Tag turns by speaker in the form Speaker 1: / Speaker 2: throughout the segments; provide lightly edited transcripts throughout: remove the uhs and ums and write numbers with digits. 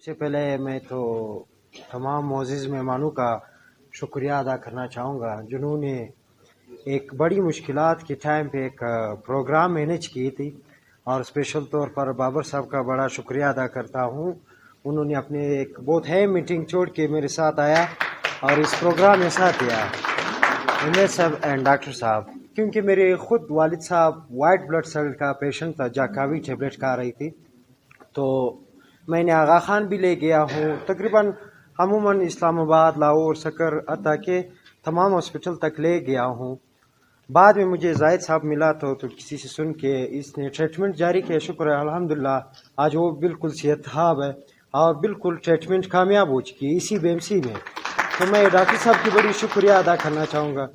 Speaker 1: سے پہلے میں تو تمام معزز مہمانوں کا شکریہ ادا کرنا چاہوں گا جنہوں نے ایک بڑی مشکلات کے ٹائم پہ ایک پروگرام مینیج کی تھی، اور اسپیشل طور پر بابر صاحب کا بڑا شکریہ ادا کرتا ہوں. انہوں نے اپنے ایک بہت اہم میٹنگ چھوڑ کے میرے ساتھ آیا اور اس پروگرام میں ساتھ دیا. امیر صاحب اینڈ ڈاکٹر صاحب، کیونکہ میرے خود والد صاحب وائٹ بلڈ سیل کا پیشنٹ تھا، جاکاوی ٹیبلٹ کھا رہی تھی، تو میں نے آغا خان بھی لے گیا ہوں. تقریباً عموماً اسلام آباد، لاہور، سکر، حتیٰ کہ تمام ہاسپٹل تک لے گیا ہوں. بعد میں مجھے زاہد صاحب ملا تو کسی سے سن کے اس نے ٹریٹمنٹ جاری کیا. شکر ہے الحمدللہ، آج وہ بالکل صحت یاب ہے اور بالکل ٹریٹمنٹ کامیاب ہو چکی ہے اسی BMC میں. تو میں ڈاکٹر صاحب کی بڑی شکریہ ادا کرنا چاہوں گا،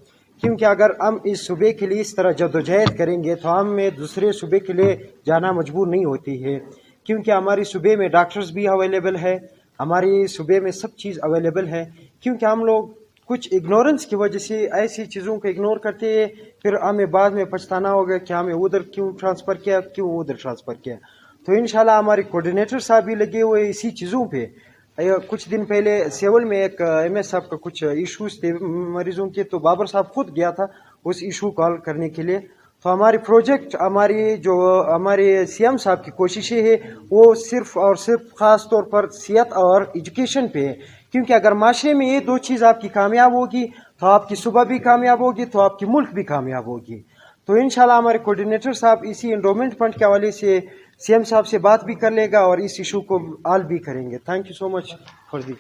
Speaker 1: کیونکہ اگر ہم اس صوبے کے لیے اس طرح جدوجہد کریں گے تو ہم میں دوسرے صوبے کے لیے جانا مجبور نہیں ہوتی ہے، کیونکہ ہماری صوبے میں ڈاکٹرز بھی اویلیبل ہے، ہماری صوبے میں سب چیز اویلیبل ہے. کیونکہ ہم لوگ کچھ اگنورنس کی وجہ سے ایسی چیزوں کو اگنور کرتے ہیں، پھر ہمیں بعد میں پچھتانا ہوگا کہ ہمیں ادھر کیوں ٹرانسفر کیا، کیوں ادھر ٹرانسفر کیا. تو انشاءاللہ ہمارے کوآرڈینیٹر صاحب بھی لگے ہوئے اسی چیزوں پہ. کچھ دن پہلے سیول میں ایک MS صاحب کا کچھ ایشوز تھے مریضوں کے، تو بابر صاحب خود گیا تھا اس ایشو کال کرنے کے لیے. تو ہماری پروجیکٹ، ہمارے CM صاحب کی کوششیں ہیں وہ صرف اور صرف خاص طور پر صحت اور ایجوکیشن پہ ہے. کیونکہ اگر معاشرے میں یہ دو چیز آپ کی کامیاب ہوگی تو آپ کی صوبہ بھی کامیاب ہوگی، تو آپ کی ملک بھی کامیاب ہوگی. تو انشاءاللہ ہمارے کوآرڈینیٹر صاحب اسی انڈومنٹ فنڈ کے حوالے سے CM صاحب سے بات بھی کر لے گا اور اس ایشو کو حل بھی کریں گے. Thank you so much for the